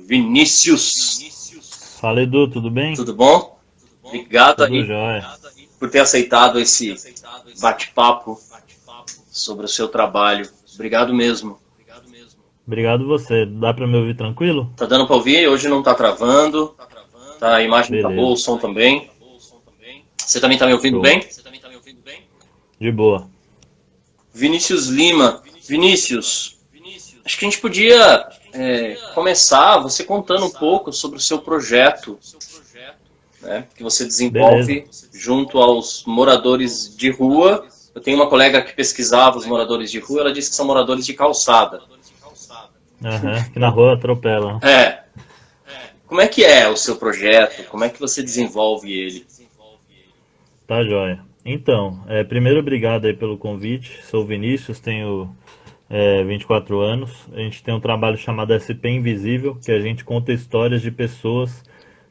Vinícius, Fala, Edu, tudo bem? tudo bom? Obrigado Tudo aí jóia. por ter aceitado esse bate-papo sobre o seu trabalho. Obrigado mesmo. Obrigado você. Dá pra me ouvir tranquilo? Tá dando para ouvir? Hoje não tá travando. Tá, a imagem tá boa, o Beleza. som também. Você também tá me ouvindo Show. bem? De boa. Vinícius Lima. Vinícius, acho que a gente podia começar você contando um pouco sobre o seu projeto, né, que você Beleza. desenvolve junto aos moradores de rua. Eu tenho uma colega que pesquisava os moradores de rua, ela disse que são moradores de calçada. Aham, que na rua atropela. É, como é que é o seu projeto? Como é que você desenvolve ele? Tá jóia. Então, primeiro obrigado aí pelo convite. Sou o Vinícius, tenho 24 anos. A gente tem um trabalho chamado SP Invisível, que a gente conta histórias de pessoas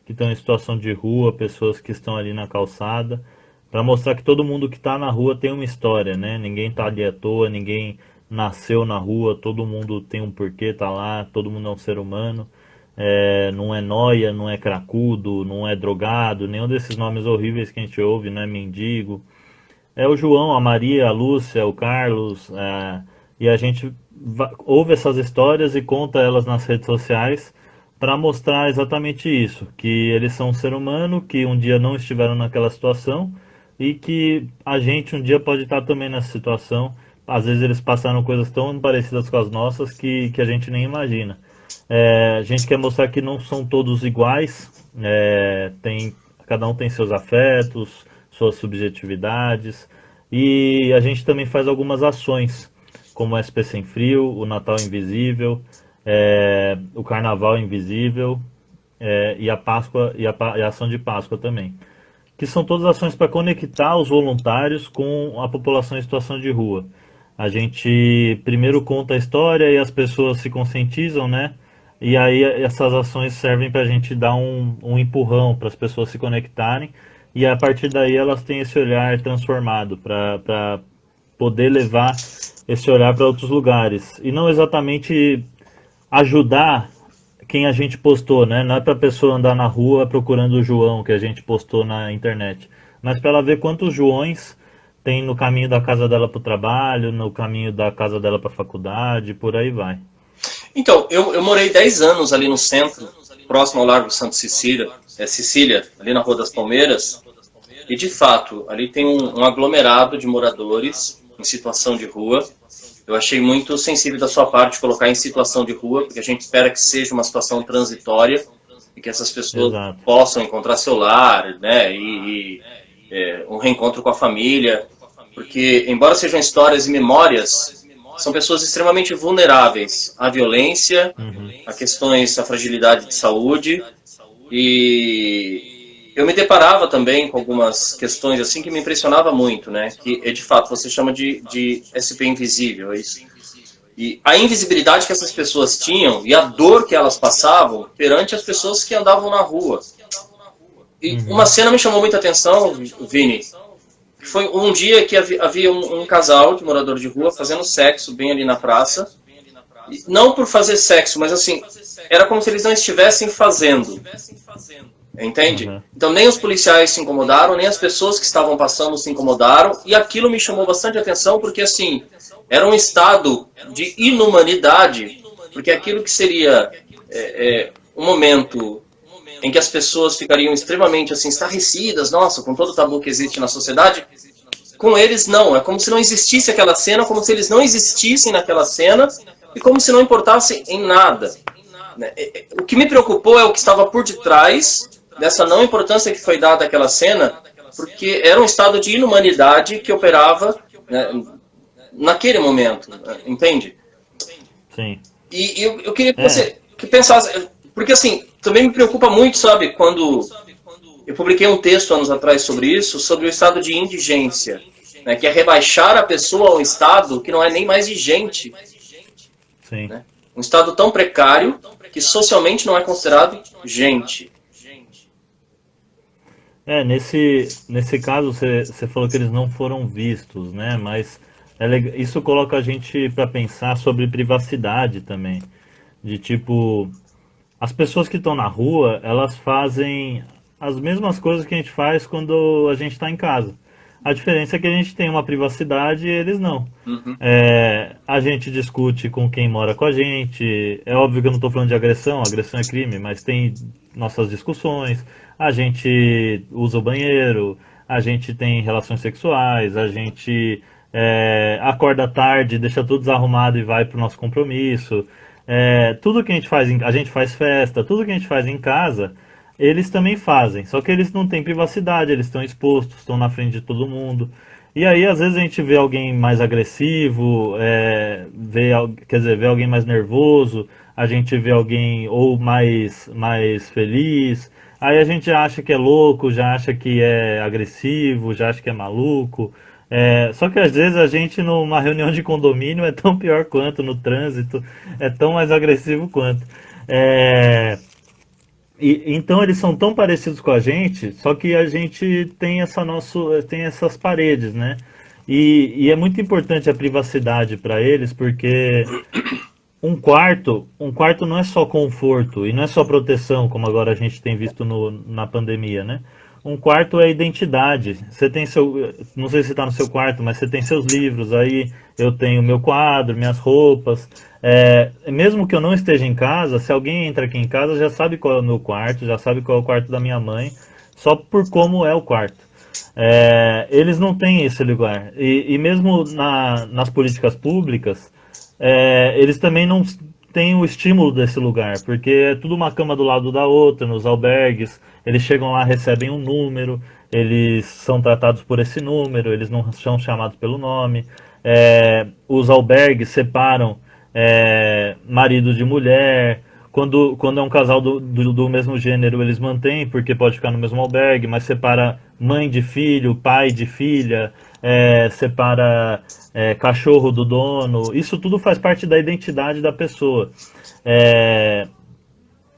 que estão em situação de rua, pessoas que estão ali na calçada, para mostrar que todo mundo que está na rua tem uma história, né? Ninguém tá ali à toa, ninguém nasceu na rua, todo mundo tem um porquê, tá lá, todo mundo é um ser humano. Não é nóia, não é cracudo, não é drogado, nenhum desses nomes horríveis que a gente ouve, não é mendigo. É o João, a Maria, a Lúcia, o Carlos, e a gente ouve essas histórias e conta elas nas redes sociais para mostrar exatamente isso, que eles são um ser humano, que um dia não estiveram naquela situação e que a gente um dia pode estar também nessa situação. Às vezes eles passaram coisas tão parecidas com as nossas que a gente nem imagina. A gente quer mostrar que não são todos iguais, cada um tem seus afetos, suas subjetividades, e a gente também faz algumas ações, como o SP Sem Frio, o Natal Invisível, o Carnaval Invisível, e a Páscoa e a Ação de Páscoa também, que são todas ações para conectar os voluntários com a população em situação de rua. A gente primeiro conta a história e as pessoas se conscientizam, né? E aí essas ações servem para a gente dar um empurrão para as pessoas se conectarem e a partir daí elas têm esse olhar transformado para poder levar esse olhar para outros lugares e não exatamente ajudar quem a gente postou, né? Não é para a pessoa andar na rua procurando o João que a gente postou na internet, mas para ela ver quantos Joões tem no caminho da casa dela para o trabalho, no caminho da casa dela para a faculdade, por aí vai. Então, eu morei 10 anos ali no centro, próximo ao Largo Santa Cecília, Sicília, ali na Rua das Palmeiras, e de fato, ali tem um aglomerado de moradores em situação de rua. Eu achei muito sensível da sua parte colocar em situação de rua, porque a gente espera que seja uma situação transitória e que essas pessoas Exato. possam encontrar seu lar, né, um reencontro com a família, porque embora sejam histórias e memórias, são pessoas extremamente vulneráveis à violência, Uhum. a questões, à fragilidade de saúde, e eu me deparava também com algumas questões assim que me impressionava muito, né? Que é de fato, você chama de SP invisível, é isso? E a invisibilidade que essas pessoas tinham e a dor que elas passavam perante as pessoas que andavam na rua. E uma cena me chamou muita atenção, Vini, que foi um dia que havia um casal de morador de rua fazendo sexo bem ali na praça. E não por fazer sexo, mas assim, era como se eles não estivessem fazendo. Entende? Uhum. Então nem os policiais se incomodaram, nem as pessoas que estavam passando se incomodaram, e aquilo me chamou bastante atenção, porque assim, era um estado de inumanidade, porque aquilo que seria um momento em que as pessoas ficariam extremamente assim, estarrecidas, nossa, com todo o tabu que existe na sociedade, com eles não, é como se não existisse aquela cena, como se eles não existissem naquela cena, e como se não importasse em nada. O que me preocupou é o que estava por detrás dessa não importância que foi dada àquela cena, porque era um estado de inumanidade que operava, né, naquele momento, entende? Sim. E eu queria que É, você que pensasse, porque assim, também me preocupa muito, sabe, quando eu publiquei um texto anos atrás sobre isso, sobre o estado de indigência, né, que é rebaixar a pessoa a um estado que não é nem mais de gente, sim. né? Um estado tão precário que socialmente não é considerado gente. Nesse caso, você falou que eles não foram vistos, né? Mas isso coloca a gente para pensar sobre privacidade também. De tipo, as pessoas que estão na rua, elas fazem as mesmas coisas que a gente faz quando a gente está em casa. A diferença é que a gente tem uma privacidade e eles não. Uhum. A gente discute com quem mora com a gente. É óbvio que eu não estou falando de agressão, agressão é crime, mas tem nossas discussões. A gente usa o banheiro, a gente tem relações sexuais, a gente acorda tarde, deixa tudo desarrumado e vai para o nosso compromisso. Tudo que a gente faz, a gente faz festa, tudo que a gente faz em casa, eles também fazem. Só que eles não têm privacidade, eles estão expostos, estão na frente de todo mundo. E aí, às vezes, a gente vê alguém mais agressivo, vê alguém mais nervoso, a gente vê alguém ou mais feliz. Aí a gente já acha que é louco, já acha que é agressivo, já acha que é maluco. Só que às vezes a gente numa reunião de condomínio é tão pior quanto no trânsito, é tão mais agressivo quanto. É, então eles são tão parecidos com a gente, só que a gente tem tem essas paredes, né? E é muito importante a privacidade para eles, porque um quarto não é só conforto e não é só proteção, como agora a gente tem visto na pandemia, né? Um quarto é identidade. Você tem não sei se está no seu quarto, mas você tem seus livros aí, eu tenho meu quadro, minhas roupas. Mesmo que eu não esteja em casa, se alguém entra aqui em casa, já sabe qual é o meu quarto, já sabe qual é o quarto da minha mãe, só por como é o quarto. Eles não têm esse lugar. E mesmo nas políticas públicas, eles também não têm o estímulo desse lugar, porque é tudo uma cama do lado da outra, nos albergues, eles chegam lá, recebem um número, eles são tratados por esse número, eles não são chamados pelo nome. Os albergues separam marido de mulher. Quando é um casal do mesmo gênero, eles mantêm, porque pode ficar no mesmo albergue, mas separa mãe de filho, pai de filha, separa cachorro do dono. Isso tudo faz parte da identidade da pessoa. É,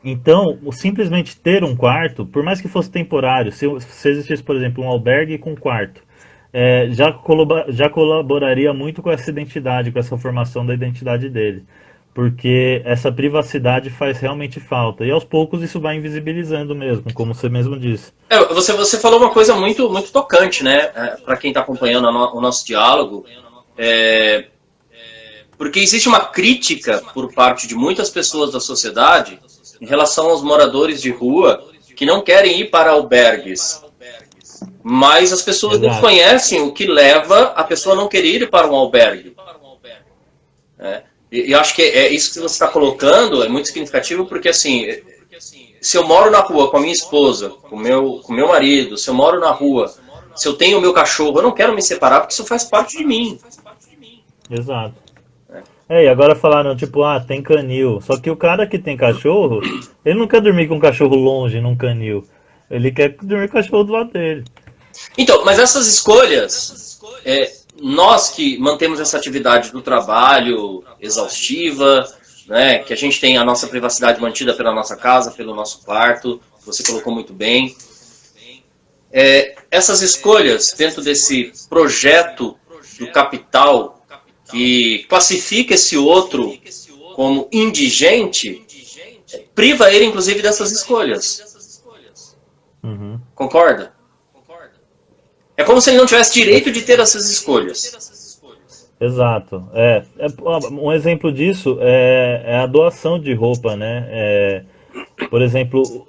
então, simplesmente ter um quarto, por mais que fosse temporário, se existisse, por exemplo, um albergue com quarto, já colaboraria muito com essa identidade, com essa formação da identidade dele. Porque essa privacidade faz realmente falta. E aos poucos isso vai invisibilizando mesmo, como você mesmo disse. Você falou uma coisa muito, muito tocante, né? Para quem está acompanhando o nosso diálogo. Porque existe uma crítica por parte de muitas pessoas da sociedade em relação aos moradores de rua que não querem ir para albergues. Mas as pessoas desconhecem o que leva a pessoa a não querer ir para um albergue. E eu acho que isso que você está colocando é muito significativo, porque assim, se eu moro na rua com a minha esposa, com o meu marido, se eu moro na rua, se eu tenho o meu cachorro, eu não quero me separar porque isso faz parte de mim. Exato. E agora falaram, tipo, tem canil. Só que o cara que tem cachorro, ele não quer dormir com um cachorro longe num canil. Ele quer dormir com o cachorro do lado dele. Então, mas essas escolhas, nós que mantemos essa atividade do trabalho exaustiva, né, que a gente tem a nossa privacidade mantida pela nossa casa, pelo nosso quarto, você colocou muito bem. Essas escolhas dentro desse projeto do capital que classifica esse outro como indigente, priva ele, inclusive, dessas escolhas. Uhum. Concorda? É como se ele não tivesse direito de ter essas escolhas. Exato. Um exemplo disso é a doação de roupa, né? Por exemplo,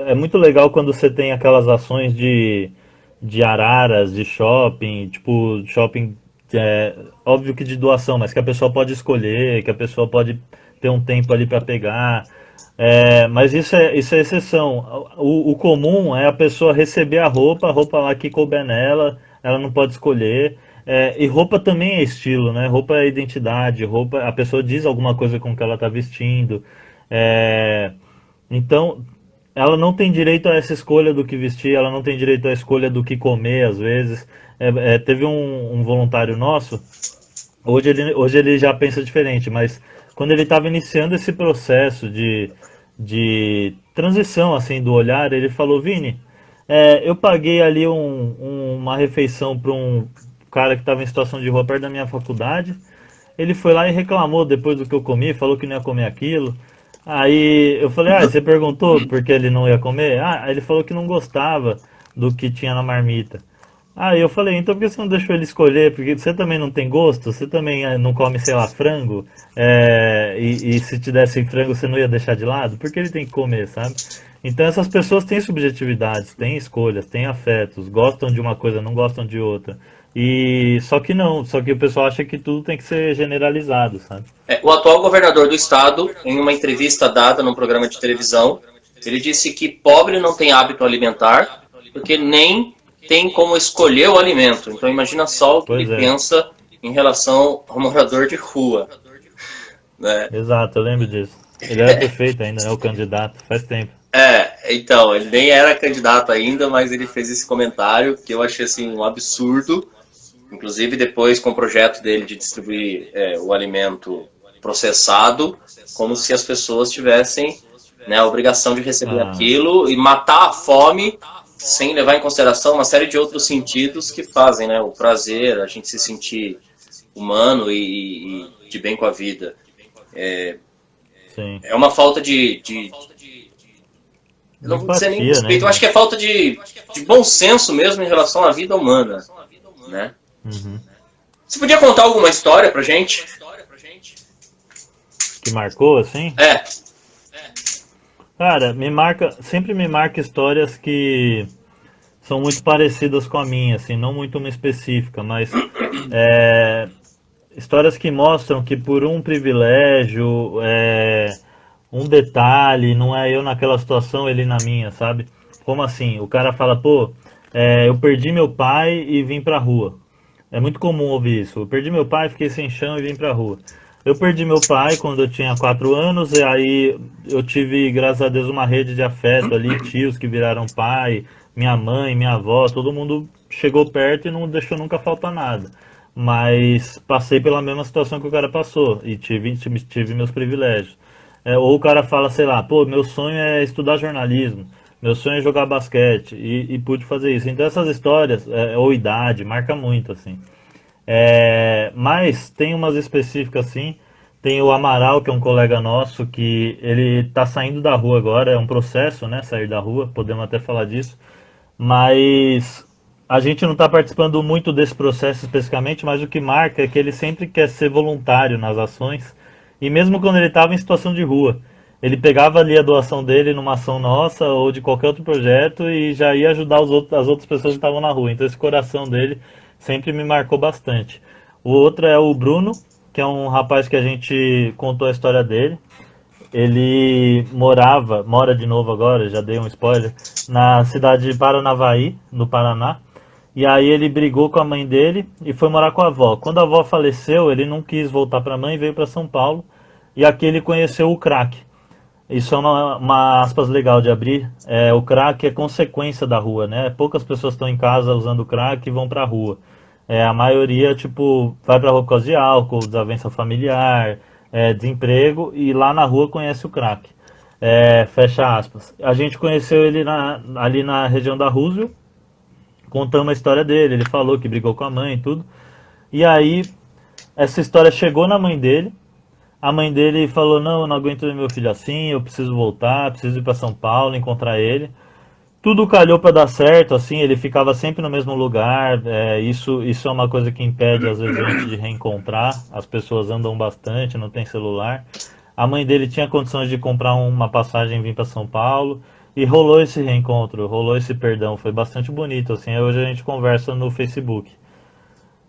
é muito legal quando você tem aquelas ações de araras, de shopping, tipo, shopping, óbvio que de doação, mas que a pessoa pode escolher, que a pessoa pode ter um tempo ali para pegar. Mas isso é exceção. O comum é a pessoa receber a roupa lá que couber nela, ela não pode escolher. E roupa também é estilo, né? Roupa é identidade, roupa, a pessoa diz alguma coisa com o que ela está vestindo. Então, ela não tem direito a essa escolha do que vestir, ela não tem direito à escolha do que comer, às vezes. Teve um voluntário nosso, hoje ele já pensa diferente, mas quando ele estava iniciando esse processo de transição assim do olhar, ele falou: Vini, Eu paguei ali uma refeição para um cara que estava em situação de rua perto da minha faculdade. Ele foi lá e reclamou depois do que eu comi, falou que não ia comer aquilo. Aí eu falei, você perguntou por que ele não ia comer? Ele falou que não gostava do que tinha na marmita. Aí eu falei, então por que você não deixou ele escolher? Porque você também não tem gosto? Você também não come, sei lá, frango? E se te dessem frango, você não ia deixar de lado? Por que ele tem que comer, sabe? Então essas pessoas têm subjetividades, têm escolhas, têm afetos, gostam de uma coisa, não gostam de outra. E só que não, só que o pessoal acha que tudo tem que ser generalizado, sabe? O atual governador do estado, em uma entrevista dada num programa de televisão, ele disse que pobre não tem hábito alimentar, porque nem tem como escolher o alimento. Então imagina só o que Pois ele é. pensa em relação ao morador de rua, né? Exato, eu lembro disso. Ele era prefeito ainda, né? O candidato, faz tempo. Então, ele nem era candidato ainda, mas ele fez esse comentário que eu achei assim um absurdo. Inclusive depois com o projeto dele de distribuir o alimento processado, como se as pessoas tivessem, né, a obrigação de receber Ah, aquilo e matar a fome sem levar em consideração uma série de outros sentidos que fazem, né, o prazer, a gente se sentir humano e de bem com a vida. sim. É uma falta de eu não vou dizer nem Empatia, né? respeito, eu acho que é falta de bom senso mesmo em relação à vida humana, né? Uhum. Você podia contar alguma história pra gente? Que marcou, assim? É, Cara, sempre me marca histórias que são muito parecidas com a minha, assim, não muito uma específica, mas é, histórias que mostram que por um privilégio, um detalhe, não é eu naquela situação, ele na minha, sabe? Como assim? O cara fala, pô, eu perdi meu pai e vim pra rua. É muito comum ouvir isso. Eu perdi meu pai, fiquei sem chão e vim pra rua. Eu perdi meu pai quando eu tinha 4 anos, e aí eu tive, graças a Deus, uma rede de afeto ali, tios que viraram pai, minha mãe, minha avó, todo mundo chegou perto e não deixou nunca faltar nada. Mas passei pela mesma situação que o cara passou e tive meus privilégios. Ou o cara fala, sei lá, pô, meu sonho é estudar jornalismo, meu sonho é jogar basquete e pude fazer isso. Então essas histórias, ou idade, marca muito, assim. Mas tem umas específicas assim. Tem o Amaral, que é um colega nosso, que ele tá saindo da rua agora, é um processo, né, sair da rua, podemos até falar disso. Mas a gente não está participando muito desse processo especificamente, mas o que marca é que ele sempre quer ser voluntário nas ações. E mesmo quando ele estava em situação de rua, ele pegava ali a doação dele numa ação nossa ou de qualquer outro projeto e já ia ajudar as outras pessoas que estavam na rua. Então esse coração dele sempre me marcou bastante. O outro é o Bruno, que é um rapaz que a gente contou a história dele. Ele mora de novo agora, já dei um spoiler, na cidade de Paranavaí, no Paraná. E aí ele brigou com a mãe dele e foi morar com a avó. Quando a avó faleceu, ele não quis voltar para a mãe e veio para São Paulo. E aqui ele conheceu o crack. Isso é uma aspas legal de abrir. O crack é consequência da rua, né? Poucas pessoas estão em casa usando crack e vão pra rua. A maioria, tipo, vai pra rua por causa de álcool, desavença familiar, desemprego, e lá na rua conhece o crack. Fecha aspas. A gente conheceu ele ali na região da Roosevelt, contamos a história dele. Ele falou que brigou com a mãe e tudo. E aí, essa história chegou na mãe dele. A mãe dele falou: não, eu não aguento ver meu filho assim, eu preciso voltar, preciso ir para São Paulo, encontrar ele. Tudo calhou para dar certo, assim, ele ficava sempre no mesmo lugar. Isso é uma coisa que impede, às vezes, a gente de reencontrar. As pessoas andam bastante, não tem celular. A mãe dele tinha condições de comprar uma passagem e vir para São Paulo. E rolou esse reencontro, rolou esse perdão. Foi bastante bonito, assim. Hoje a gente conversa no Facebook.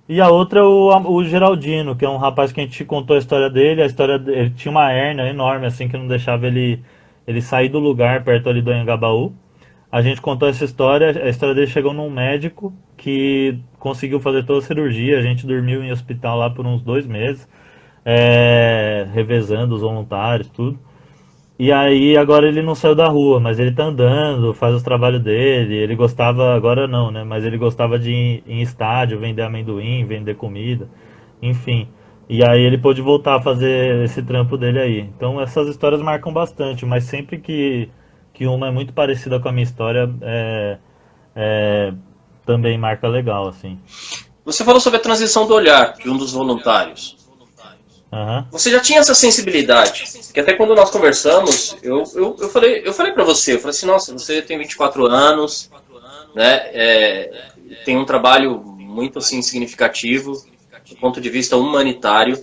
E a outra é o Geraldino, que é um rapaz que a gente contou a história dele. Ele tinha uma hérnia enorme, assim, que não deixava ele sair do lugar perto ali do Anhangabaú. A gente contou essa história, a história dele chegou num médico que conseguiu fazer toda a cirurgia. A gente dormiu em hospital lá por uns 2 meses, revezando os voluntários, tudo. E aí agora ele não saiu da rua, mas ele tá andando, faz os trabalhos dele. Ele gostava, agora não, né? Mas ele gostava de ir em estádio, vender amendoim, vender comida, enfim. E aí ele pôde voltar a fazer esse trampo dele aí. Então essas histórias marcam bastante, mas sempre que uma é muito parecida com a minha história, é, também marca legal, assim. Você falou sobre a transição do olhar de um dos voluntários. Aham. Você já tinha essa sensibilidade, que até quando nós conversamos, eu falei para você, eu falei assim, nossa, você tem 24 anos, né, tem um trabalho muito assim significativo do ponto de vista humanitário,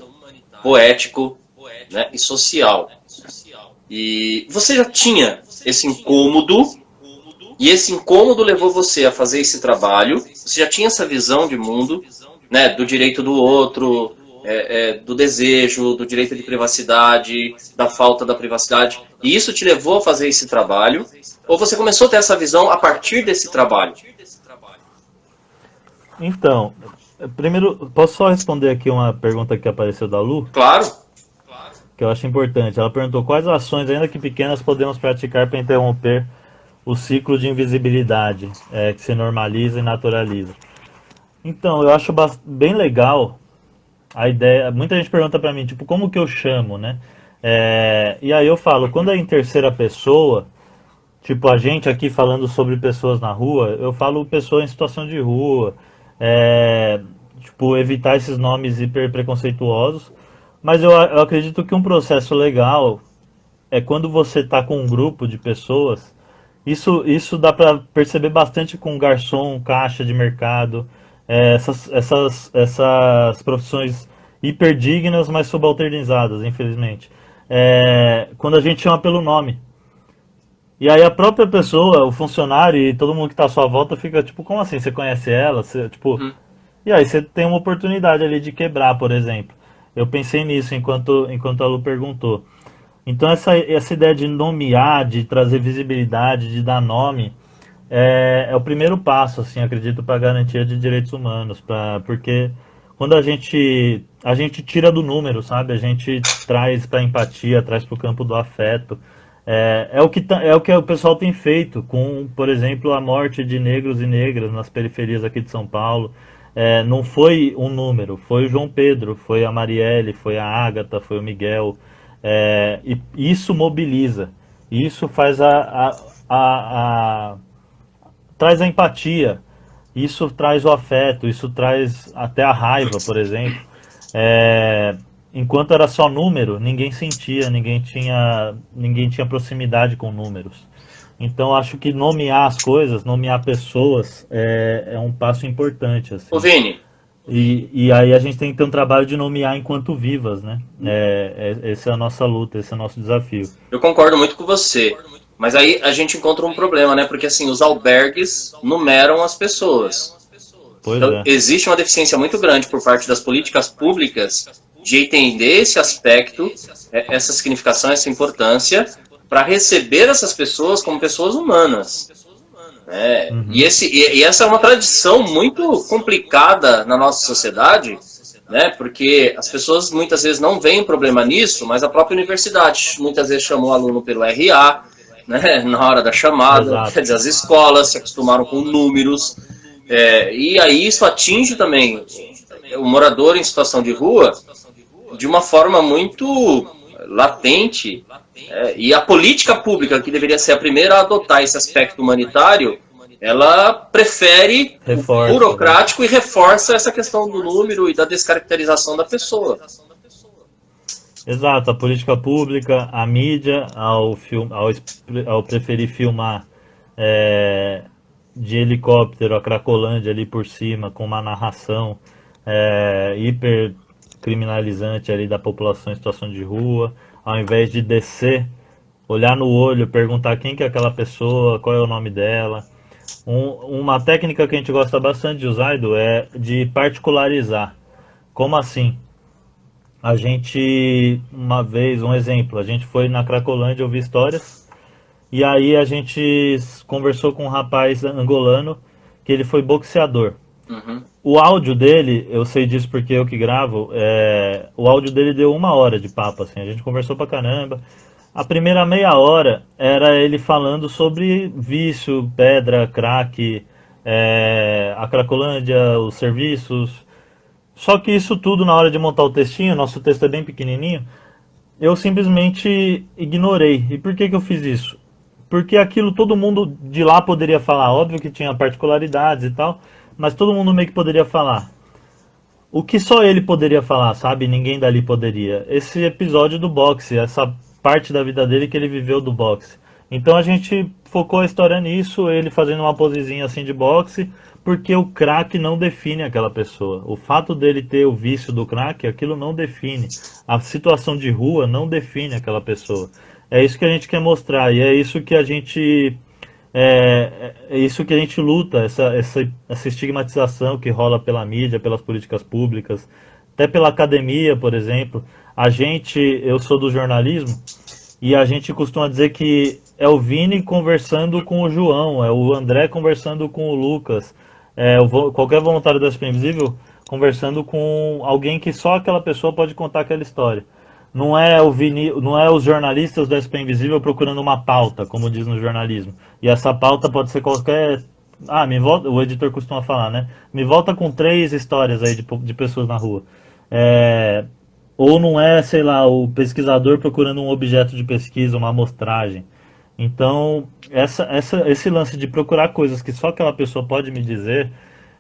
poético, né, e social. E você já tinha esse incômodo, e esse incômodo levou você a fazer esse trabalho, você já tinha essa visão de mundo, né, do direito do outro, do desejo, do direito de privacidade, da falta da privacidade, e isso te levou a fazer esse trabalho, ou você começou a ter essa visão a partir desse trabalho? Então, primeiro, posso só responder aqui uma pergunta que apareceu da Lu, Claro. que eu acho importante. Ela perguntou quais ações, ainda que pequenas, podemos praticar para interromper o ciclo de invisibilidade que se normaliza e naturaliza. Então, eu acho bem legal a ideia. Muita gente pergunta para mim, tipo, como que eu chamo, né? E aí eu falo, quando é em terceira pessoa, tipo, a gente aqui falando sobre pessoas na rua, eu falo pessoa em situação de rua, é, tipo, evitar esses nomes hiper preconceituosos. Mas eu acredito que um processo legal é quando você tá com um grupo de pessoas. Isso dá para perceber bastante com garçom, caixa de mercado, essas profissões hiperdignas, mas subalternizadas, infelizmente. Quando a gente chama pelo nome. E aí a própria pessoa, o funcionário e todo mundo que está à sua volta fica tipo, como assim? Você conhece ela? Você, tipo, Uhum. e aí você tem uma oportunidade ali de quebrar, por exemplo. Eu pensei nisso enquanto a Lu perguntou. Então essa ideia de nomear, de trazer visibilidade, de dar nome, é o primeiro passo, assim, acredito, para a garantia de direitos humanos, porque quando a gente tira do número, sabe? A gente traz para empatia, traz para o campo do afeto. É o que o pessoal tem feito com, por exemplo, a morte de negros e negras nas periferias aqui de São Paulo. Não foi um número, foi o João Pedro, foi a Marielle, foi a Ágata, foi o Miguel. E isso mobiliza, isso faz traz a empatia, isso traz o afeto, isso traz até a raiva, por exemplo. É, enquanto era só número, ninguém sentia, ninguém tinha proximidade com números. Então acho que nomear as coisas, nomear pessoas é um passo importante Ô assim. Vini, E aí a gente tem que ter um trabalho de nomear enquanto vivas, né? Essa é a nossa luta, esse é o nosso desafio. eu concordo muito com você, mas aí a gente encontra um problema, né? Porque assim, os albergues numeram as pessoas. Pois Então, é, existe uma deficiência muito grande por parte das políticas públicas de entender esse aspecto, essa significação, essa importância, para receber essas pessoas como pessoas humanas. uhum, E essa é uma tradição muito complicada na nossa sociedade, né? Porque as pessoas muitas vezes não veem problema nisso, mas a própria universidade muitas vezes chamou o aluno pelo RA, né? Na hora da chamada, quer exato. dizer, as escolas se acostumaram com números, e aí isso atinge também o morador em situação de rua de uma forma muito latente. E a política pública, que deveria ser a primeira a adotar esse aspecto humanitário, ela prefere o Reforça, né? burocrático e reforça essa questão do número e da descaracterização da pessoa. Exato, a política pública, a mídia, ao preferir filmar é, de helicóptero a Cracolândia ali por cima, com uma narração hiper criminalizante ali da população em situação de rua, ao invés de descer, olhar no olho, perguntar quem que é aquela pessoa, qual é o nome dela. Uma técnica que a gente gosta bastante de usar, Edu, é de particularizar. Como assim? A gente, uma vez, um exemplo, a gente foi na Cracolândia ouvir histórias e aí a gente conversou com um rapaz angolano que ele foi boxeador. Uhum. O áudio dele, eu sei disso porque eu que gravo, o áudio dele deu 1 hora de papo, assim, a gente conversou pra caramba. A primeira meia hora era ele falando sobre vício, pedra, crack, a Cracolândia, os serviços. Só que isso tudo, na hora de montar o textinho, nosso texto é bem pequenininho, eu simplesmente ignorei. E por que eu fiz isso? porque aquilo todo mundo de lá poderia falar, óbvio que tinha particularidades e tal, mas todo mundo meio que poderia falar. O que só ele poderia falar, sabe? Ninguém dali poderia. Esse episódio do boxe, essa parte da vida dele que ele viveu do boxe. Então a gente focou a história nisso, ele fazendo uma posezinha assim de boxe, porque o crack não define aquela pessoa. O fato dele ter o vício do crack, aquilo não define. A situação de rua não define aquela pessoa. É isso que a gente quer mostrar e é isso que a gente é isso que a gente luta, essa estigmatização que rola pela mídia, pelas políticas públicas, até pela academia, por exemplo. Eu sou do jornalismo, e a gente costuma dizer que é o Vini conversando com o João, é o André conversando com o Lucas, qualquer voluntário da SP Invisível conversando com alguém que só aquela pessoa pode contar aquela história. Não é os jornalistas do SP Invisível procurando uma pauta, como diz no jornalismo. E essa pauta pode ser qualquer. O editor costuma falar, né? Me volta com 3 histórias aí de pessoas na rua. Ou não é, sei lá, o pesquisador procurando um objeto de pesquisa, uma amostragem. Então, esse lance de procurar coisas que só aquela pessoa pode me dizer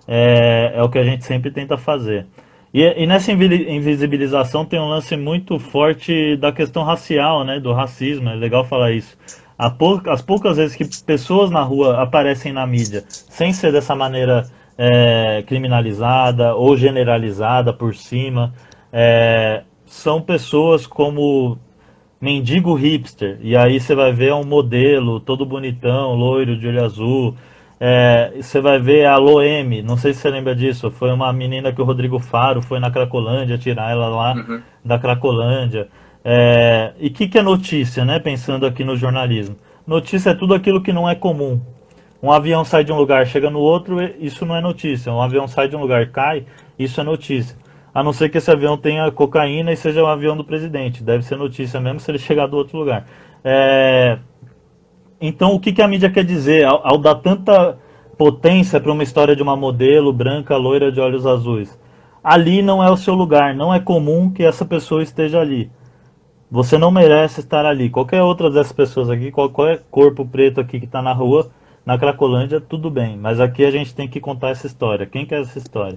é o que a gente sempre tenta fazer. E nessa invisibilização tem um lance muito forte da questão racial, né, do racismo, é legal falar isso. As poucas vezes que pessoas na rua aparecem na mídia, sem ser dessa maneira criminalizada ou generalizada por cima, são pessoas como mendigo hipster, e aí você vai ver um modelo todo bonitão, loiro, de olho azul. Você vai ver a Loemi, não sei se você lembra disso, foi uma menina que o Rodrigo Faro foi na Cracolândia tirar ela lá da Cracolândia. E o que é notícia, né? Pensando aqui no jornalismo. Notícia é tudo aquilo que não é comum. Um avião sai de um lugar, chega no outro, isso não é notícia. Um avião sai de um lugar, cai, isso é notícia. A não ser que esse avião tenha cocaína e seja um avião do presidente. Deve ser notícia mesmo se ele chegar do outro lugar. Então, o que a mídia quer dizer ao dar tanta potência para uma história de uma modelo branca, loira, de olhos azuis? Ali não é o seu lugar, não é comum que essa pessoa esteja ali. Você não merece estar ali. Qualquer outra dessas pessoas aqui, qualquer corpo preto aqui que está na rua, na Cracolândia, tudo bem. Mas aqui a gente tem que contar essa história. Quem quer essa história?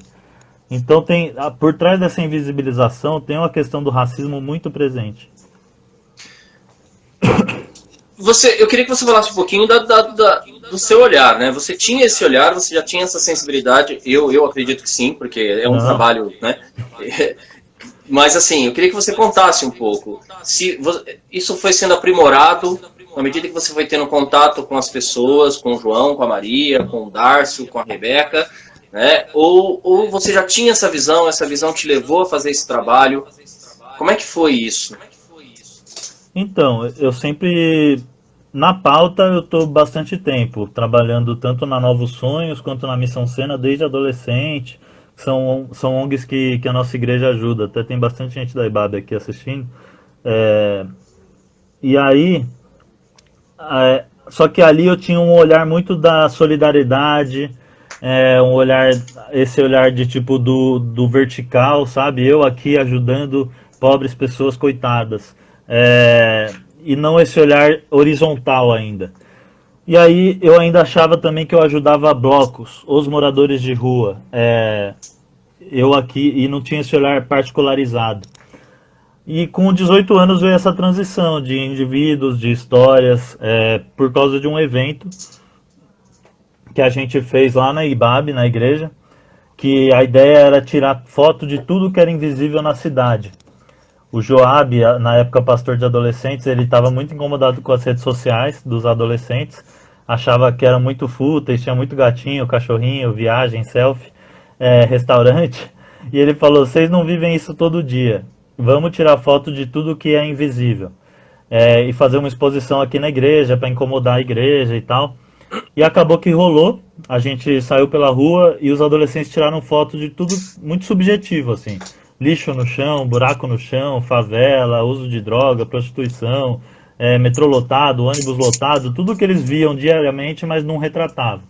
Então, por trás dessa invisibilização, tem uma questão do racismo muito presente. Eu queria que você falasse um pouquinho do seu olhar, né? Você tinha esse olhar, você já tinha essa sensibilidade, eu acredito que sim, porque é um trabalho, né? Mas assim, eu queria que você contasse um pouco, se isso foi sendo aprimorado na medida que você foi tendo contato com as pessoas, com o João, com a Maria, com o Dárcio, com a Rebeca, né? Ou você já tinha essa visão te levou a fazer esse trabalho? Como é que foi isso? Então, eu sempre, na pauta, eu estou bastante tempo trabalhando tanto na Novos Sonhos quanto na Missão Sena desde adolescente. São ONGs que a nossa igreja ajuda. Até tem bastante gente da IBAB aqui assistindo. E aí, só que ali eu tinha um olhar muito da solidariedade, esse olhar de tipo do vertical, sabe? Eu aqui ajudando pobres pessoas coitadas. E não esse olhar horizontal ainda. E aí eu ainda achava também que eu ajudava blocos, os moradores de rua. Eu aqui, e não tinha esse olhar particularizado. E com 18 anos veio essa transição de indivíduos, de histórias, por causa de um evento que a gente fez lá na IBAB, na igreja, que a ideia era tirar foto de tudo que era invisível na cidade. O Joab, na época pastor de adolescentes, ele estava muito incomodado com as redes sociais dos adolescentes, achava que era muito fúteis, tinha muito gatinho, cachorrinho, viagem, selfie, restaurante, e ele falou, vocês não vivem isso todo dia, vamos tirar foto de tudo que é invisível, e fazer uma exposição aqui na igreja, para incomodar a igreja e tal. E acabou que rolou, a gente saiu pela rua e os adolescentes tiraram foto de tudo muito subjetivo, assim. Lixo no chão, buraco no chão, favela, uso de droga, prostituição, metrô lotado, ônibus lotado, tudo que eles viam diariamente, mas não retratavam.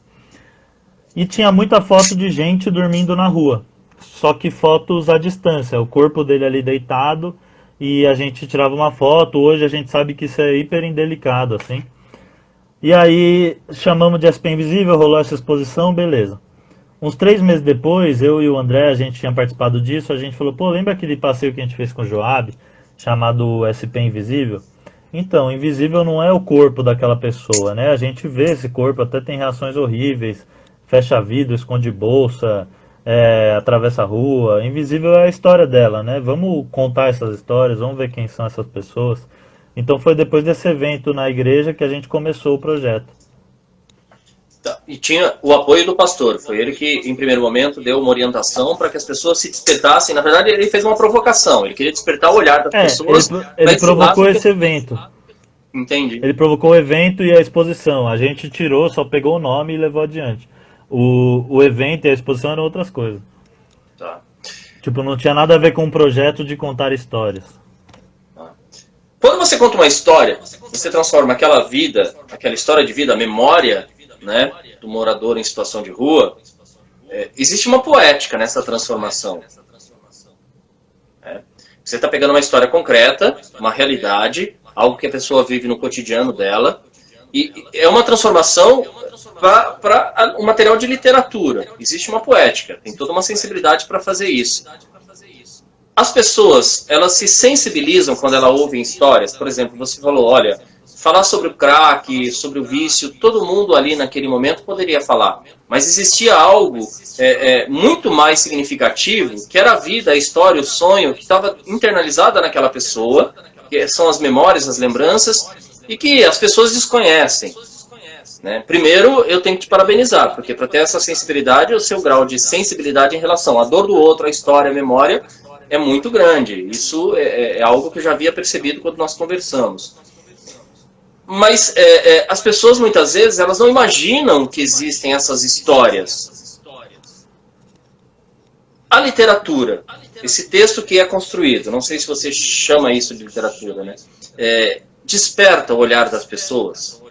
E tinha muita foto de gente dormindo na rua, só que fotos à distância, o corpo dele ali deitado, e a gente tirava uma foto. Hoje a gente sabe que isso é hiper indelicado, assim. E aí chamamos de SP Invisível, rolou essa exposição, beleza. Uns 3 meses depois, eu e o André, a gente tinha participado disso, a gente falou, pô, lembra aquele passeio que a gente fez com o Joab, chamado SP Invisível? Então, invisível não é o corpo daquela pessoa, né? A gente vê esse corpo, até tem reações horríveis, fecha vidro, esconde bolsa, atravessa a rua. Invisível é a história dela, né? Vamos contar essas histórias, vamos ver quem são essas pessoas. Então foi depois desse evento na igreja que a gente começou o projeto. Tá. E tinha o apoio do pastor. Foi ele que, em primeiro momento, deu uma orientação para que as pessoas se despertassem. Na verdade, ele fez uma provocação. Ele queria despertar o olhar das pessoas. Ele provocou esse evento. Entende? Ele provocou o evento e a exposição. A gente tirou, só pegou o nome e levou adiante. O evento e a exposição eram outras coisas. Tá. Tipo, não tinha nada a ver com um projeto de contar histórias. Tá. Quando você conta uma história, você transforma aquela vida, aquela história de vida, a memória, né, do morador em situação de rua, existe uma poética nessa transformação. Você está pegando uma história concreta, uma realidade, algo que a pessoa vive no cotidiano dela, e é uma transformação para um material de literatura. Existe uma poética, tem toda uma sensibilidade para fazer isso. As pessoas, elas se sensibilizam quando elas ouvem histórias. Por exemplo, você falou, olha, falar sobre o crack, sobre o vício, todo mundo ali naquele momento poderia falar. Mas existia algo muito mais significativo, que era a vida, a história, o sonho, que estava internalizada naquela pessoa, que são as memórias, as lembranças, e que as pessoas desconhecem. Né? Primeiro, eu tenho que te parabenizar, porque para ter essa sensibilidade, o seu grau de sensibilidade em relação à dor do outro, à história, à memória, é muito grande. Isso é algo que eu já havia percebido quando nós conversamos. Mas as pessoas, muitas vezes, elas não imaginam que existem essas histórias. A literatura, esse texto que é construído, não sei se você chama isso de literatura, né? Desperta o olhar das pessoas.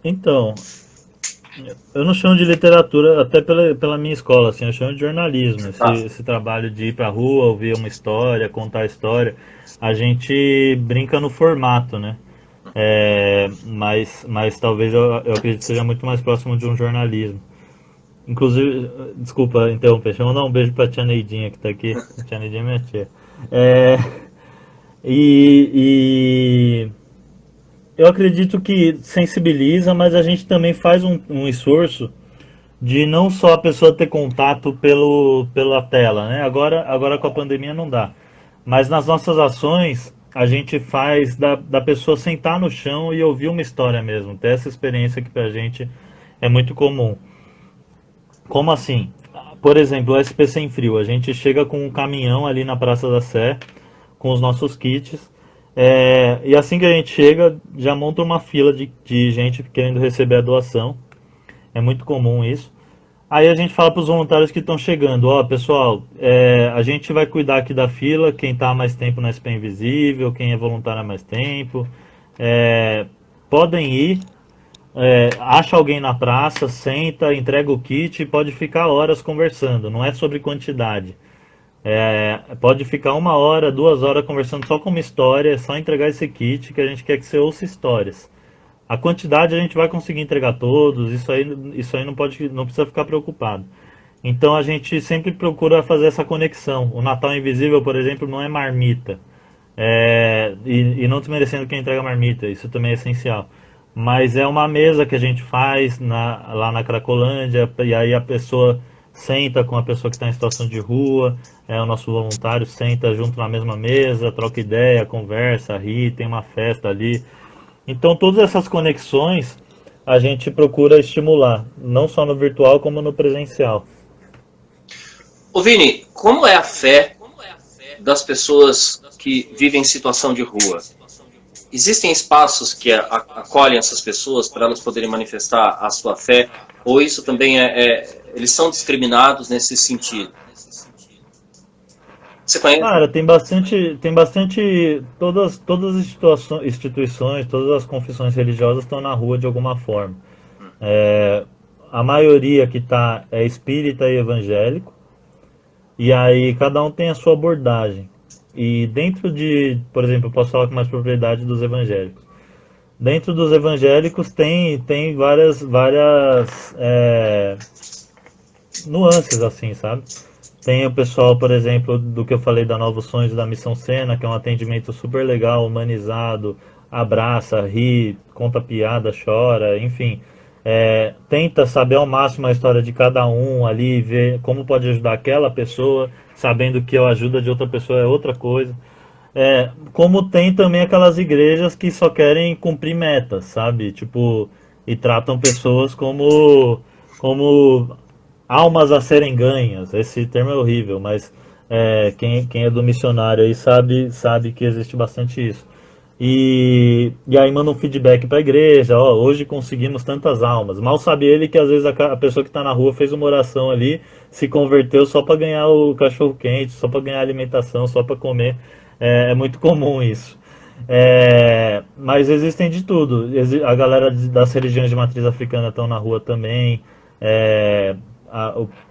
Então, eu não chamo de literatura, até pela minha escola, assim, eu chamo de jornalismo. Esse trabalho de ir pra rua, ouvir uma história, contar a história. A gente brinca no formato, né? Mas talvez eu acredito que seja muito mais próximo de um jornalismo. Inclusive, desculpa interromper, deixa eu mandar um beijo pra tia Neidinha que tá aqui. A tia Neidinha é minha tia. E eu acredito que sensibiliza, mas a gente também faz um esforço de não só a pessoa ter contato pela tela, né? Agora com a pandemia não dá. Mas nas nossas ações, a gente faz da pessoa sentar no chão e ouvir uma história mesmo. Ter essa experiência que pra gente é muito comum. Como assim? Por exemplo, o SP Sem Frio. A gente chega com um caminhão ali na Praça da Sé, com os nossos kits. E assim que a gente chega, já monta uma fila de gente querendo receber a doação. É muito comum isso. Aí a gente fala para os voluntários que estão chegando, ó, pessoal, a gente vai cuidar aqui da fila, quem está há mais tempo na SP Invisível, quem é voluntário há mais tempo, podem ir, acha alguém na praça, senta, entrega o kit e pode ficar horas conversando, não é sobre quantidade. Pode ficar 1 hora, 2 horas conversando só com uma história, é só entregar esse kit que a gente quer que você ouça histórias. A quantidade a gente vai conseguir entregar todos, isso aí não precisa ficar preocupado. Então a gente sempre procura fazer essa conexão. O Natal Invisível, por exemplo, não é marmita. E não desmerecendo quem entrega marmita, isso também é essencial. Mas é uma mesa que a gente faz lá na Cracolândia, e aí a pessoa senta com a pessoa que está em situação de rua, o nosso voluntário senta junto na mesma mesa, troca ideia, conversa, ri, tem uma festa ali. Então todas essas conexões a gente procura estimular, não só no virtual como no presencial. Ô Vini, como é a fé das pessoas que vivem em situação de rua? Existem espaços que acolhem essas pessoas para elas poderem manifestar a sua fé? Ou isso também eles são discriminados nesse sentido? Você conhece? Cara, tem bastante, todas as instituições, todas as confissões religiosas estão na rua de alguma forma. A maioria que está espírita e evangélico, e aí cada um tem a sua abordagem. e dentro de, por exemplo, eu posso falar com mais propriedade dos evangélicos. Dentro dos evangélicos tem várias nuances, assim, sabe? Tem o pessoal, por exemplo, do que eu falei da Novos Sonhos da Missão Sena, que é um atendimento super legal, humanizado, abraça, ri, conta piada, chora, enfim. Tenta saber ao máximo a história de cada um ali, ver como pode ajudar aquela pessoa, sabendo que a ajuda de outra pessoa é outra coisa. Como tem também aquelas igrejas que só querem cumprir metas, sabe? Tipo, e tratam pessoas como almas a serem ganhas. Esse termo é horrível, mas quem é do missionário aí sabe que existe bastante isso. E aí manda um feedback para a igreja, ó, hoje conseguimos tantas almas. Mal sabe ele que às vezes a pessoa que está na rua fez uma oração ali, se converteu só para ganhar o cachorro quente, só para ganhar alimentação, só para comer. É muito comum isso. Mas existem de tudo. A galera das religiões de matriz africana estão na rua também.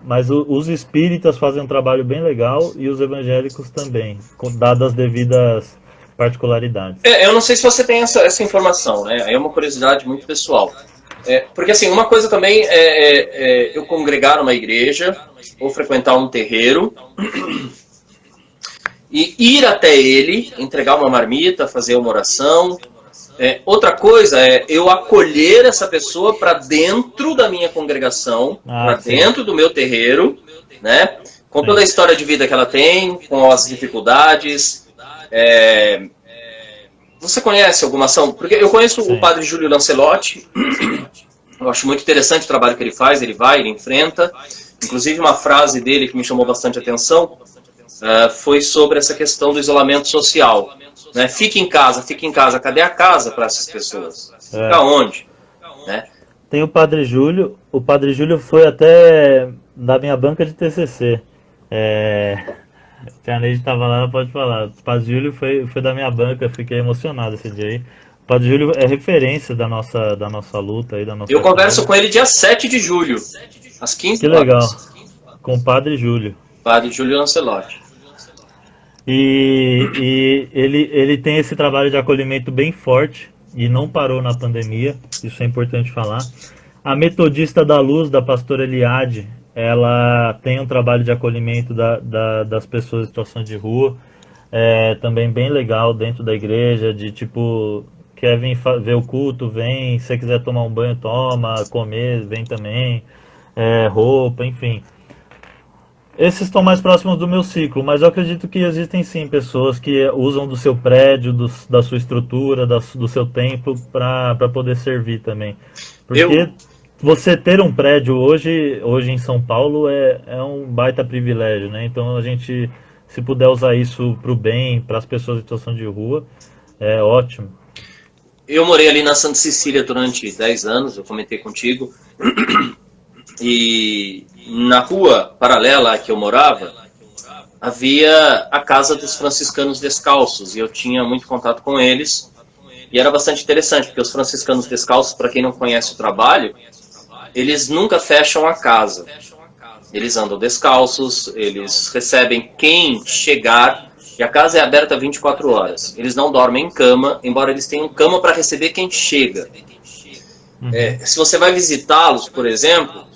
Mas os espíritas fazem um trabalho bem legal e os evangélicos também, dadas as devidas particularidades. Eu não sei se você tem essa informação, né? É uma curiosidade muito pessoal. Porque assim, uma coisa também é eu congregar numa igreja ou frequentar um terreiro e ir até ele, entregar uma marmita, fazer uma oração. Outra coisa é eu acolher essa pessoa para dentro da minha congregação, para dentro do meu terreiro, né? Com toda a história de vida que ela tem, com as dificuldades. Você conhece alguma ação? Porque eu conheço o padre Júlio Lancelotti. Eu acho muito interessante o trabalho que ele faz. Ele enfrenta. Inclusive uma frase dele que me chamou bastante atenção foi sobre essa questão do isolamento social. Né? Fique em casa. Cadê a casa para essas pessoas? Fica onde? Né? Tem o Padre Júlio. O Padre Júlio foi até da minha banca de TCC. Se a Neide estava lá, ela pode falar. O Padre Júlio foi da minha banca, fiquei emocionado esse dia aí. O Padre Júlio é referência da nossa luta aí, da nossa Eu converso com ele dia 7 de julho, às 15 horas. Que legal. Com o Padre Júlio. Padre Júlio Lancelotti. E ele tem esse trabalho de acolhimento bem forte e não parou na pandemia, isso é importante falar. A Metodista da Luz, da pastora Eliade, ela tem um trabalho de acolhimento das pessoas em situação de rua, também bem legal dentro da igreja, de tipo, quer vir ver o culto, vem, se você quiser tomar um banho, toma, comer, vem também, roupa, enfim. Esses estão mais próximos do meu ciclo, mas eu acredito que existem sim pessoas que usam do seu prédio, da sua estrutura, do seu templo para poder servir também. Porque você ter um prédio hoje em São Paulo é um baita privilégio, né? Então a gente, se puder usar isso para o bem, para as pessoas em situação de rua, é ótimo. Eu morei ali na Santa Cecília durante 10 anos, eu comentei contigo. E na rua paralela que eu morava, havia a casa dos franciscanos descalços, e eu tinha muito contato com eles, e era bastante interessante, porque os franciscanos descalços, para quem não conhece o trabalho, eles nunca fecham a casa. Eles andam descalços, eles recebem quem chegar, e a casa é aberta 24 horas. Eles não dormem em cama, embora eles tenham cama para receber quem chega. Se você vai visitá-los, por exemplo,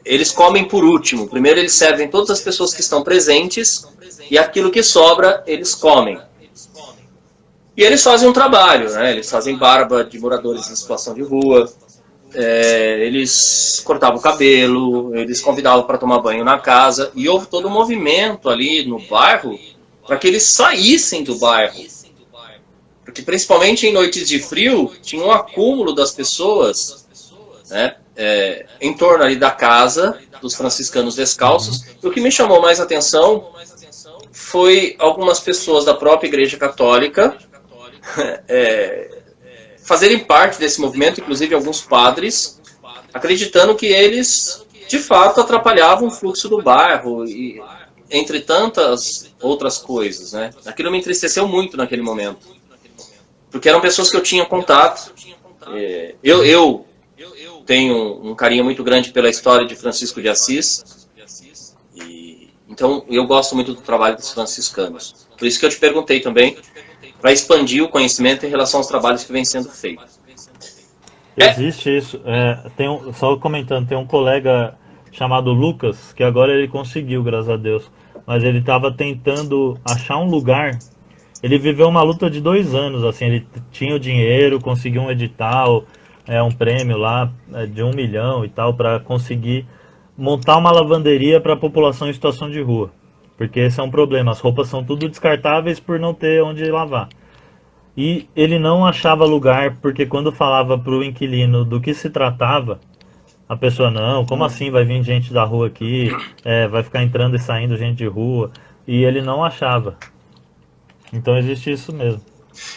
eles comem por último. Primeiro eles servem todas as pessoas que estão presentes e aquilo que sobra eles comem. E eles fazem um trabalho, né? Eles fazem barba de moradores em situação de rua, eles cortavam o cabelo, eles convidavam para tomar banho na casa, e houve todo um movimento ali no bairro para que eles saíssem do bairro. Porque principalmente em noites de frio tinha um acúmulo das pessoas, né? Em torno ali da casa dos franciscanos descalços. E o que me chamou mais atenção foi algumas pessoas da própria Igreja Católica fazerem parte desse movimento, inclusive alguns padres, acreditando que eles de fato atrapalhavam o fluxo do bairro, e entre tantas outras coisas, né? Aquilo me entristeceu muito naquele momento, porque eram pessoas que eu tinha contato. Eu tenho um carinho muito grande pela história de Francisco de Assis, então eu gosto muito do trabalho dos franciscanos. Por isso que eu te perguntei também, para expandir o conhecimento em relação aos trabalhos que vêm sendo feitos. Existe isso. Só comentando, tem um colega chamado Lucas, que agora ele conseguiu, graças a Deus. Mas ele estava tentando achar um lugar. Ele viveu uma luta de 2 anos, assim, ele tinha o dinheiro, conseguiu um edital, um prêmio lá de 1 milhão e tal, para conseguir montar uma lavanderia para a população em situação de rua. Porque esse é um problema, as roupas são tudo descartáveis por não ter onde lavar. E ele não achava lugar, porque quando falava para o inquilino do que se tratava, a pessoa, não, como assim vai vir gente da rua aqui, vai ficar entrando e saindo gente de rua, e ele não achava. Então existe isso mesmo.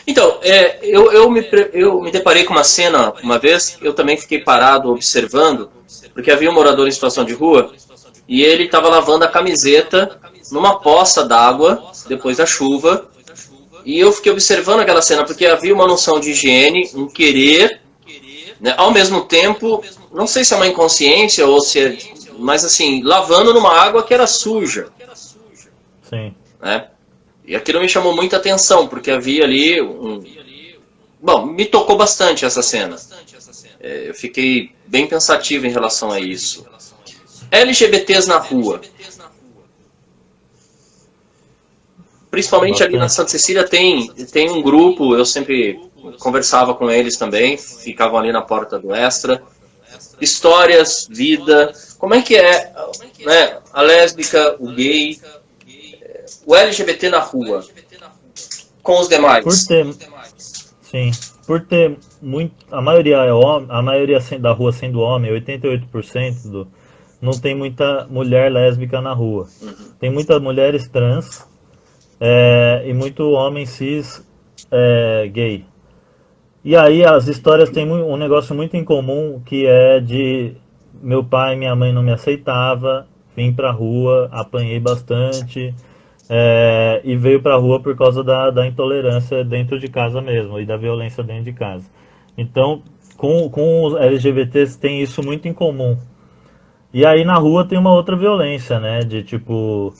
Então, eu me deparei com uma cena uma vez, eu também fiquei parado observando, porque havia um morador em situação de rua, e ele estava lavando a camiseta numa poça d'água, depois da chuva, e eu fiquei observando aquela cena, porque havia uma noção de higiene, um querer, né, ao mesmo tempo, não sei se é uma inconsciência ou se é, mas assim, lavando numa água que era suja. Sim. Né? E aquilo me chamou muita atenção, porque havia ali Bom, me tocou bastante essa cena. Eu fiquei bem pensativo em relação a isso. LGBTs na rua. Principalmente ali na Santa Cecília tem um grupo, eu sempre conversava com eles também, ficavam ali na porta do Extra. Histórias, vida, como é que é, né, a lésbica, o gay, o LGBT na rua, com os demais. Por ter muito, a maioria é homem, a maioria da rua sendo homem, 88% não tem muita mulher lésbica na rua. Tem muitas mulheres trans e muito homem cis gay. E aí as histórias têm um negócio muito em comum, que é de meu pai e minha mãe não me aceitava, vim pra rua, apanhei bastante, e veio pra rua por causa da intolerância dentro de casa mesmo, e da violência dentro de casa. Então, com os LGBTs tem isso muito em comum. E aí na rua tem uma outra violência, né, de tipo,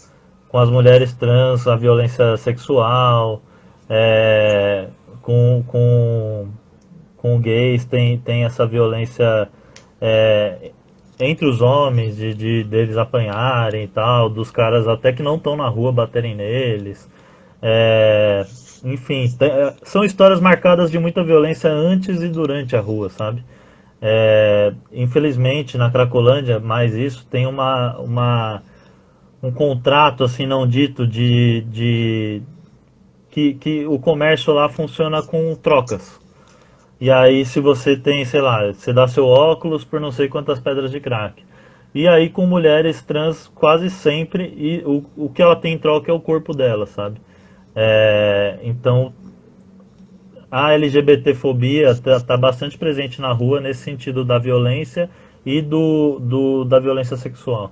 com as mulheres trans, a violência sexual, com gays tem essa violência entre os homens, deles apanharem e tal, dos caras até que não estão na rua baterem neles. Enfim, são histórias marcadas de muita violência antes e durante a rua, sabe? Infelizmente, na Cracolândia, mais isso, tem um contrato assim não dito que o comércio lá funciona com trocas. E aí se você tem, sei lá, você dá seu óculos por não sei quantas pedras de crack. E aí com mulheres trans quase sempre, e o que ela tem em troca é o corpo dela, sabe? Então a LGBTfobia tá bastante presente na rua nesse sentido da violência e da violência sexual.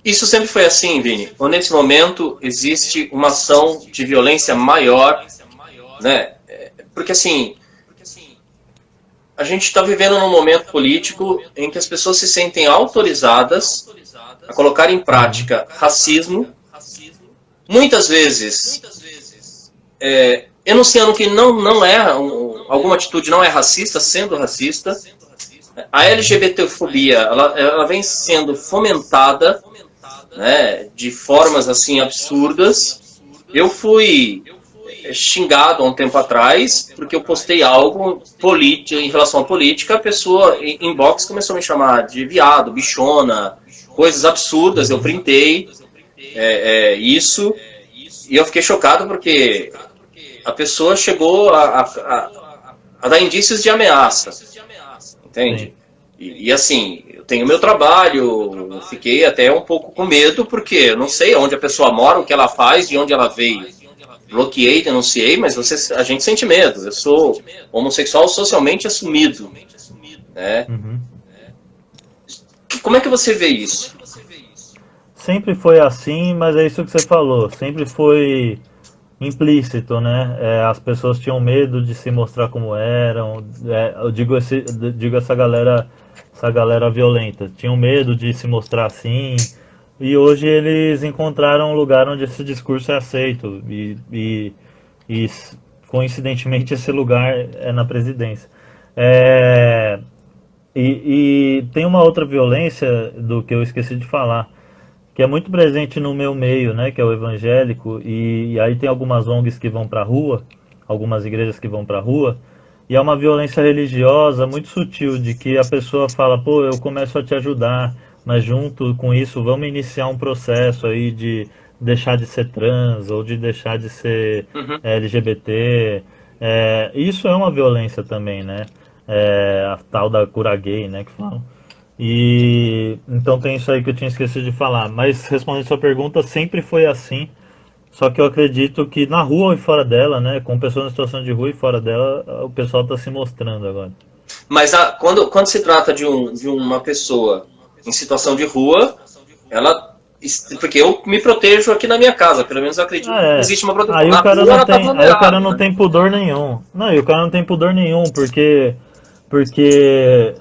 Isso sempre foi assim, Vini? Ou nesse momento existe uma ação de violência maior, né? Porque assim, a gente está vivendo num momento político em que as pessoas se sentem autorizadas a colocar em prática racismo, muitas vezes enunciando que não é, alguma atitude não é racista, sendo racista. A LGBTfobia, ela vem sendo fomentada, né, de formas assim absurdas. Eu fui xingado há um tempo atrás porque eu postei algo em relação à política. A pessoa em inbox começou a me chamar de viado, bichona, coisas absurdas. Eu printei isso e eu fiquei chocado porque a pessoa chegou a dar indícios de ameaça, entende? E assim, eu tenho meu trabalho, fiquei até um pouco com medo, porque eu não sei onde a pessoa mora, o que ela faz, de onde ela veio. Bloqueei, denunciei, mas a gente sente medo. Eu sou homossexual socialmente assumido. Né? Como é que você vê isso? Sempre foi assim, mas é isso que você falou. Sempre foi implícito, né? As pessoas tinham medo de se mostrar como eram. Eu digo essa galera violenta. Tinham medo de se mostrar assim. e hoje eles encontraram um lugar onde esse discurso é aceito e coincidentemente esse lugar é na presidência. É, e tem uma outra violência do que eu esqueci de falar, que é muito presente no meu meio, né, que é o evangélico, e aí tem algumas ONGs que vão pra rua, algumas igrejas que vão pra rua, e é uma violência religiosa muito sutil, de que a pessoa fala, pô, eu começo a te ajudar, mas junto com isso vamos iniciar um processo aí de deixar de ser trans, ou de deixar de ser Uhum. LGBT. Isso é uma violência também, né? A tal da cura gay, né, que falam. E então tem isso aí que eu tinha esquecido de falar. Mas respondendo a sua pergunta, sempre foi assim. Só que eu acredito que na rua e fora dela, né, com pessoas em situação de rua e fora dela, o pessoal está se mostrando agora. Mas quando se trata de uma pessoa em situação de rua, ela. Porque eu me protejo aqui na minha casa, pelo menos eu acredito Ah, que é. existe uma proteção. Aí Na o cara rua não ela está tem, aí o cara vulnerável, não né? tem pudor nenhum. Não, e o cara não tem pudor nenhum, porque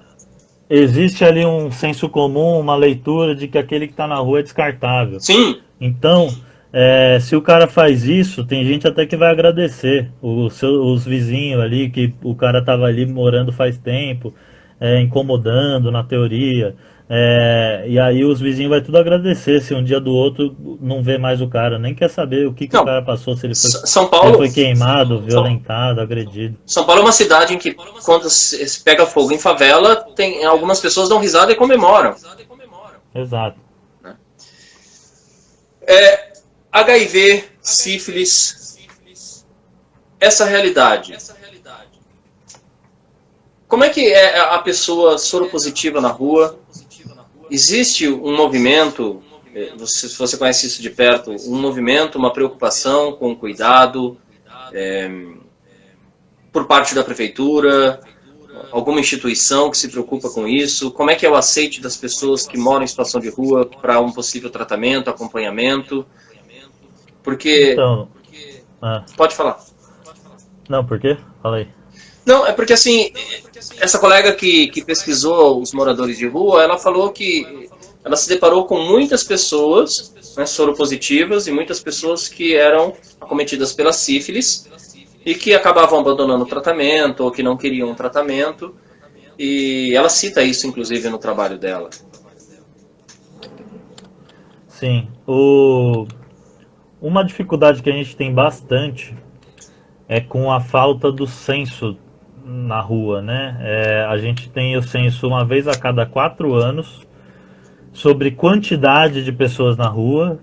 existe ali um senso comum, uma leitura de que aquele que está na rua é descartável. Sim, Então, se o cara faz isso, tem gente até que vai agradecer. Os vizinhos ali, que o cara tava ali morando faz tempo, incomodando na teoria. E aí os vizinhos vai tudo agradecer se um dia do outro não vê mais o cara, nem quer saber o que, que o não. cara passou, São se ele Paulo, foi queimado, São, violentado, agredido. São Paulo é uma cidade em que, quando se pega fogo em favela, tem, algumas pessoas dão risada e comemoram. Exato. Né? É, HIV, sífilis, essa realidade. Como é que é a pessoa soropositiva na rua? Existe um movimento, se você conhece isso de perto, um movimento, uma preocupação com cuidado por parte da prefeitura, alguma instituição que se preocupa com isso? Como é que é o aceite das pessoas que moram em situação de rua para um possível tratamento, acompanhamento? Porque... Então, ah, Pode falar. não, por quê? Fala aí. Não, é porque assim, essa colega que pesquisou os moradores de rua, ela falou que ela se deparou com muitas pessoas, né, soropositivas e muitas pessoas que eram acometidas pela sífilis e que acabavam abandonando o tratamento ou que não queriam um tratamento. E ela cita isso, inclusive, no trabalho dela. Sim. Uma dificuldade que a gente tem bastante é com a falta do censo na rua, né? A gente tem o censo uma vez a cada 4 anos sobre quantidade de pessoas na rua,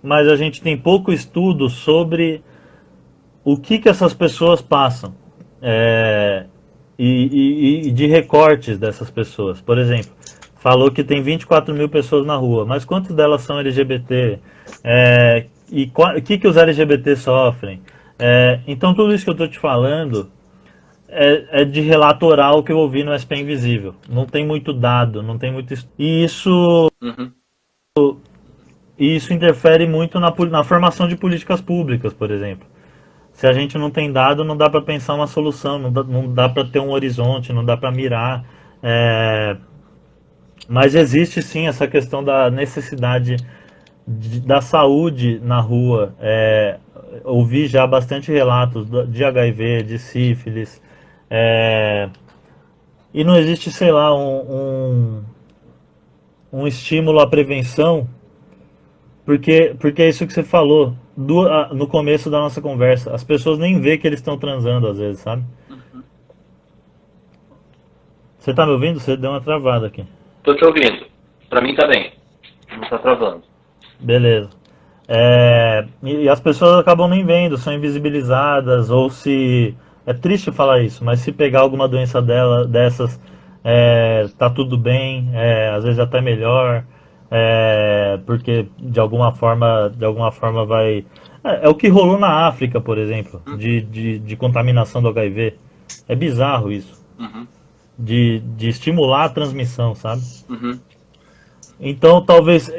mas a gente tem pouco estudo sobre o que essas pessoas passam e de recortes dessas pessoas. Por exemplo, falou que tem 24 mil pessoas na rua, mas quantas delas são LGBT? E o que os LGBT sofrem? Então tudo isso que eu estou te falando é de relato oral que eu ouvi no SP Invisível. Não tem muito dado, não tem muito. Uhum. E isso interfere muito na formação de políticas públicas, por exemplo. Se a gente não tem dado, não dá para pensar uma solução, não dá para ter um horizonte, não dá para mirar. Mas existe sim essa questão da necessidade da saúde na rua. Ouvi já bastante relatos de HIV, de sífilis. E não existe, sei lá, um estímulo à prevenção, porque é isso que você falou no começo da nossa conversa. As pessoas nem vê que eles estão transando às vezes, sabe? Você tá me ouvindo? Você deu uma travada aqui. Tô te ouvindo. Pra mim tá bem. Não tá travando. Beleza. E as pessoas acabam nem vendo, são invisibilizadas, ou se. É triste falar isso, mas se pegar alguma doença dessas, tá tudo bem, às vezes até melhor, porque de alguma forma vai. É o que rolou na África, por exemplo, de contaminação do HIV. É bizarro isso. Uhum. De estimular a transmissão, sabe? Uhum. Então, talvez.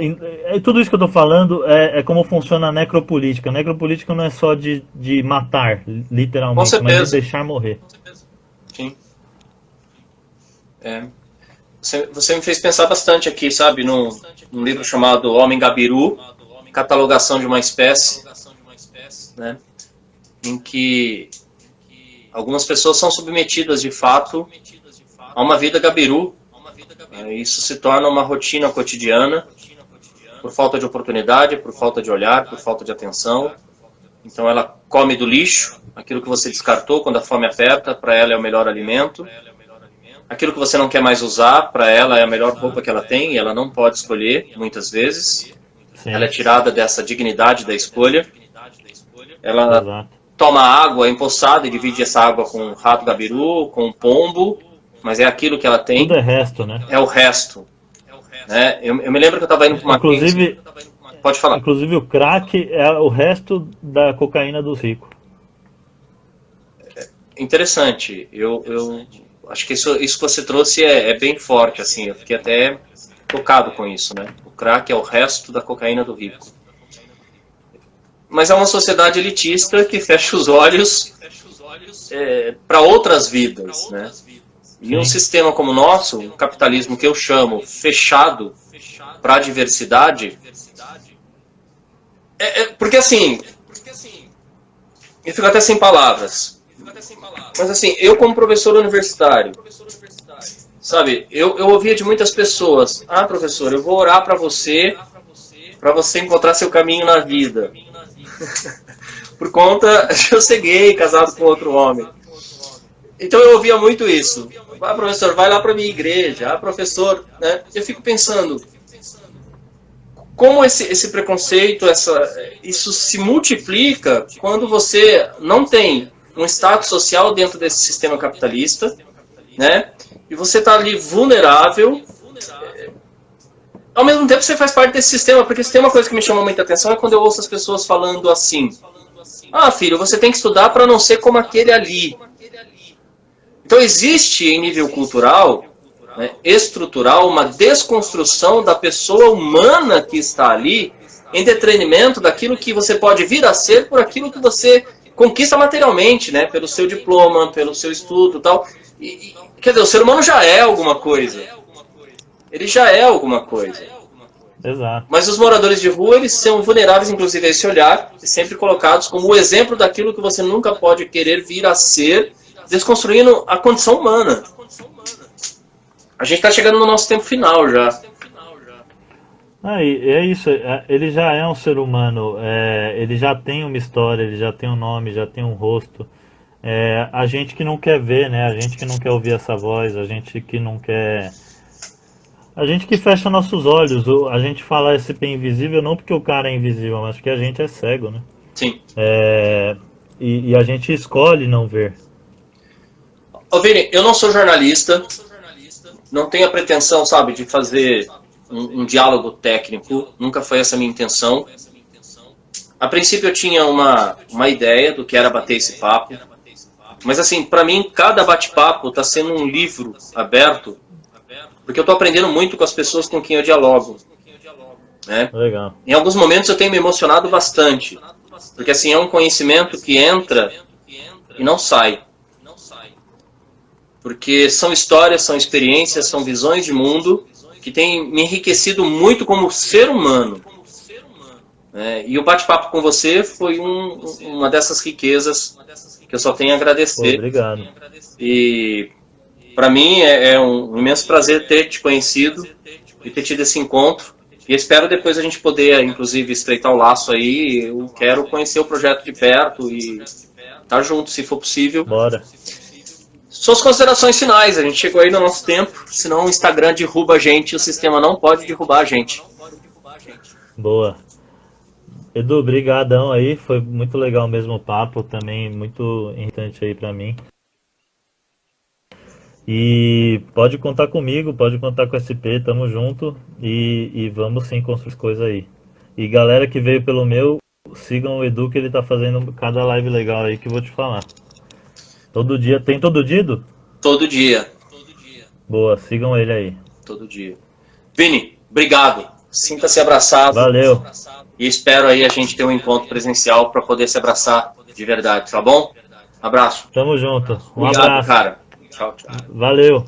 Tudo isso que eu estou falando é como funciona a necropolítica. A necropolítica não é só de matar, Com literalmente, mas de certeza. deixar morrer. Sim. Você me fez pensar bastante aqui, sabe, num livro chamado Homem Gabiru, Catalogação de uma Espécie, né, em que algumas pessoas são submetidas, de fato, a uma vida gabiru. Isso se torna uma rotina cotidiana, por falta de oportunidade, por falta de olhar, por falta de atenção. Então ela come do lixo, aquilo que você descartou quando a fome aperta, para ela é o melhor alimento. Aquilo que você não quer mais usar, para ela é a melhor roupa que ela tem, e ela não pode escolher, muitas vezes. Sim. Ela é tirada dessa dignidade da escolha. Ela Exato. Toma água empoçada e divide essa água com o rato gabiru, com o pombo, mas é aquilo que ela tem. Tudo é resto, né? É o resto. Né? Eu me lembro que eu estava indo para uma... Inclusive, pode falar. Inclusive o crack é o resto da cocaína dos ricos. Interessante. Eu acho que isso que você trouxe é bem forte, assim. Eu fiquei até tocado com isso, né? O crack é o resto da cocaína do rico. Mas é uma sociedade elitista que fecha os olhos para outras vidas, né? E um sistema como o nosso, o capitalismo que eu chamo fechado para a diversidade, porque assim, eu fico até sem palavras. Mas assim, eu como professor universitário, sabe, eu ouvia de muitas pessoas: ah, professor, eu vou orar para você encontrar seu caminho na vida. Por conta de eu ser gay, casado com outro homem. Então eu ouvia muito isso. Ah, professor, vai lá para minha igreja. Ah, professor, né? Eu fico pensando como esse preconceito, isso se multiplica quando você não tem um status social dentro desse sistema capitalista, né? E você está ali vulnerável. Ao mesmo tempo você faz parte desse sistema, porque se tem uma coisa que me chama muita atenção é quando eu ouço as pessoas falando assim: ah, filho, você tem que estudar para não ser como aquele ali. Então existe em nível cultural, né, estrutural, uma desconstrução da pessoa humana que está ali em detrimento daquilo que você pode vir a ser por aquilo que você conquista materialmente, né, pelo seu diploma, pelo seu estudo e tal. Quer dizer, o ser humano já é alguma coisa. Ele já é alguma coisa. Exato. Mas os moradores de rua, eles são vulneráveis, inclusive, a esse olhar, e sempre colocados como o exemplo daquilo que você nunca pode querer vir a ser, desconstruindo a condição humana. A gente está chegando no nosso tempo final já. É isso, ele já é um ser humano, ele já tem uma história, ele já tem um nome, já tem um rosto. A gente que não quer ver, né? A gente que não quer ouvir essa voz, a gente que não quer... A gente que fecha nossos olhos, a gente fala SP invisível não porque o cara é invisível, mas porque a gente é cego, né? Sim. E a gente escolhe não ver. Ô Vini, eu não sou jornalista, não tenho a pretensão, sabe, de fazer um diálogo técnico, nunca foi essa a minha intenção. A princípio eu tinha uma ideia do que era bater esse papo, mas assim, para mim, cada bate-papo está sendo um livro aberto, porque eu estou aprendendo muito com as pessoas com quem eu dialogo. Né? Legal. Em alguns momentos eu tenho me emocionado bastante, porque assim, é um conhecimento que entra e não sai. Porque são histórias, são experiências, são visões de mundo que têm me enriquecido muito como ser humano. E o bate-papo com você foi uma dessas riquezas que eu só tenho a agradecer. Obrigado. E para mim é um imenso prazer ter te conhecido e ter tido esse encontro. E espero depois a gente poder, inclusive, estreitar o laço aí. Eu quero conhecer o projeto de perto e estar junto, se for possível. Bora. Suas considerações finais, a gente chegou aí no nosso tempo, senão o Instagram derruba a gente, o sistema não pode derrubar a gente. Boa. Edu, brigadão aí, foi muito legal mesmo o papo, também muito importante aí pra mim. E pode contar comigo, pode contar com o SP, tamo junto e vamos sim construir coisas aí. E galera que veio pelo meu, sigam o Edu que ele tá fazendo cada live legal aí que eu vou te falar. Todo dia, tem todo dia, Edu? Todo dia. Boa, sigam ele aí. Todo dia. Vini, obrigado. Sinta-se abraçado. Valeu. E espero aí a gente ter um encontro presencial para poder se abraçar de verdade, tá bom? Abraço. Tamo junto. Um obrigado, abraço. cara. Tchau, tchau. Valeu.